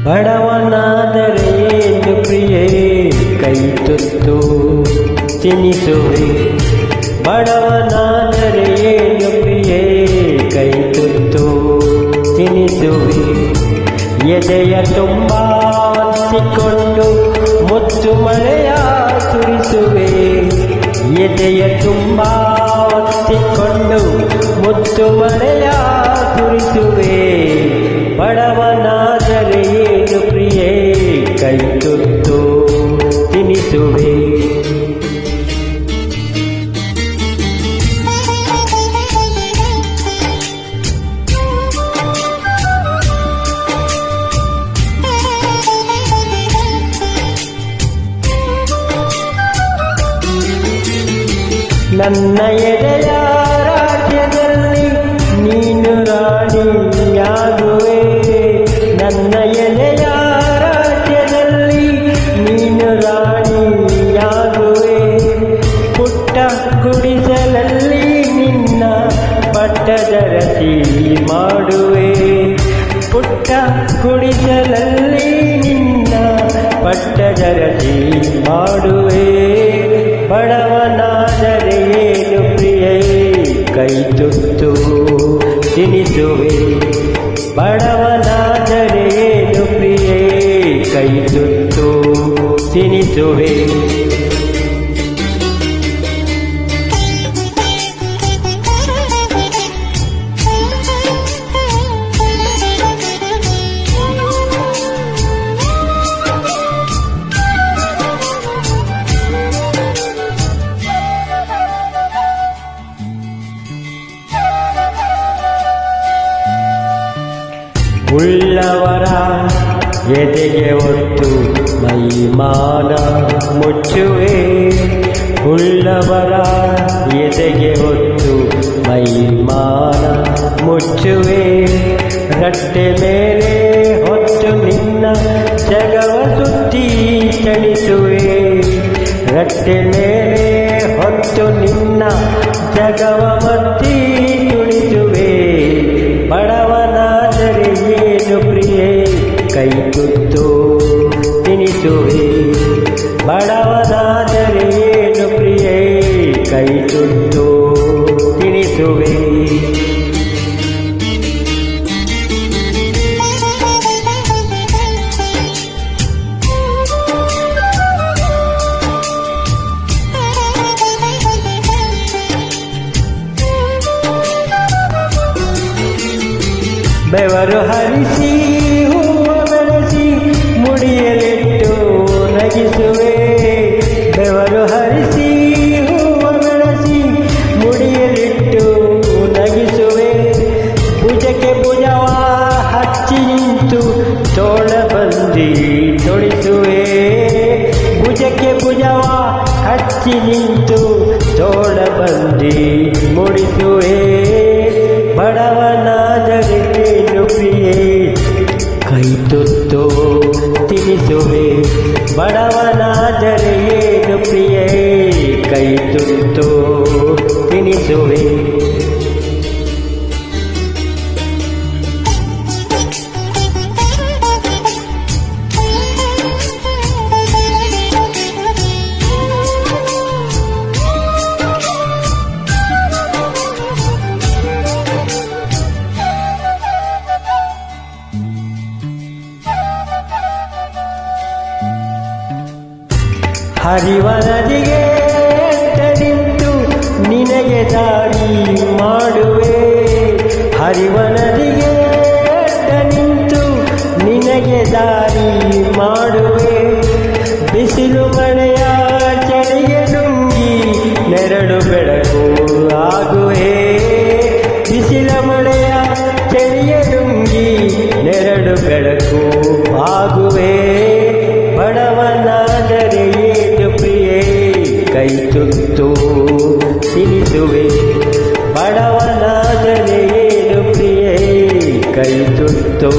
ಬಡವನಾದರೆ ಏನು ಪ್ರಿಯೇ ಕೈ ತುತ್ತು ತಿನಿಸುವೆ. ಬಡವನಾದರೆ ಏನು ಪ್ರಿಯೇ ಕೈ ತುತ್ತು ತಿನಿಸುವೆ. ಎದೆಯ ತುಂಬ ಒತ್ತಿಕೊಂಡು ಮುತ್ತು ಮಳೆಯ ಸುರಿಸುವೆ. ಎದೆಯ ತುಂಬ ಒತ್ತಿಕೊಂಡು ಮುತ್ತು ಮಳೆಯ ಸುರಿಸುವೆ. ಬಡವನಾದರೆ ಏನು ಪ್ರಿಯೇ ಕೈ ತುತ್ತು ತಿನಿಸುವೆ. ನನ್ನ ಎದೆಯ ರಾಜ್ಯದಲ್ಲಿ ನೀನು ರಾಣಿಯಾಗುವೆ. ನನ್ನ ಎದೆಯ ರಾಜ್ಯದಲ್ಲಿ ನೀನು ರಾಣಿಯಾಗುವೆ. ಪುಟ್ಟ ಗುಡಿಸಲಲ್ಲಿ ನಿನ್ನ ಪಟ್ಟದರಸಿ ಮಾಡುವೆ. ಪುಟ್ಟ ಗುಡಿಸಲಲ್ಲಿ ನಿನ್ನ ಪಟ್ಟದರಸಿ ಮಾಡುವೆ. ಬಡವನಾದರೆ ಏನು ಪ್ರಿಯೇ ಕೈ ತುತ್ತು ತಿನಿಸುವೆ. ಬಡವನಾದರೆ ಏನು ಪ್ರಿಯೇ ಕೈ ತುತ್ತು ತಿನಿಸುವೆ. ಉಳ್ಳವರ ಎದೆಗೆ ಒತ್ತು ಮೈಮಾನ ಮುಚ್ಚುವೆ. ಉಳ್ಳವರ ಎದೆಗೆ ಒತ್ತು ಮೈಮಾನ ಮುಚ್ಚುವೆ. ರಟ್ಟೆ ಮೇಲೆ ಹೊತ್ತು ನಿನ್ನ ಜಗವ ಸುತ್ತಿ ಚಲಿಸುವೆ. ರಟ್ಟೆ ಮೇಲೆ ಹೊತ್ತು ನಿನ್ನ ಜಗವ ಮತ್ತಿ ತುಳಿಸುವೆ. ಬಡವನಾದರೆ ಏನು ಪ್ರಿಯೇ ಕೈ ತುತ್ತು ತಿನಿಸುವೆ. ಬಡವನಾದರೆ ಏನು ಪ್ರಿಯೇ ಕೈ ತುತ್ತು ತಿನಿಸುವೆ. ಬೆವರು ಹರಿಸಿ ಹೂವ ಬೆಳೆಸಿ ಮುಡಿಯಲಿಟ್ಟು ನಗಿಸುವೆ. ಬೆವರು ಹರಿಸಿ ಹೂವ ಬೆಳೆಸಿ ಮುಡಿಯಲಿಟ್ಟು ನಗಿಸುವೆ. ಭುಜಕ್ಕೆ ಭುಜವ ಹಚ್ಚಿ ನಿಂತು ತೋಳ ಬಂದಿ ತೊಡಿಸುವೆ. ಭುಜಕ್ಕೆ ಭುಜವ ಹಚ್ಚಿ ನಿಂತು ತೋಳ ಬಂದಿ ಮುಡಿಸುವೆ. ಬಡವನಾದರೆ ಏನು ಪ್ರಿಯೇ ಕೈ ತುತ್ತು ತಿನಿಸುವೆ. ಬಡವನಾದರೆ ಏನು ಪ್ರಿಯೇ ಕೈ ತುತ್ತು ತಿನಿಸುವೆ. ಹರಿವ ನದಿಗೆ ನಿಂತು ನಿನಗೆ ದಾರಿ ಮಾಡುವೆ. ಹರಿವ ನದಿಗೆ ನಿಂತು ನಿನಗೆ ದಾರಿ ಮಾಡುವೆ. ಬಿಸಿಲು ಮಳೆಯ ಚಳಿಗೆ ನುಂಗಿ ನೆರಳು ಬೆಳಕು ಆಗುವೆ. ಬಿಸಿಲ ಮಳೆಯ ಚಳಿಗೆ ನುಂಗಿ ನೆರಳು ಬೆಳಕು ಆಗುವೆ. ಬಡವನಾದರೆ ಏನು ಪ್ರಿಯೇ ಕೈ ತುತ್ತು ತಿನಿಸುವೆ. ಬಡವನಾದರೆ ಏನು ಪ್ರಿಯೇ ಕೈ ತುತ್ತು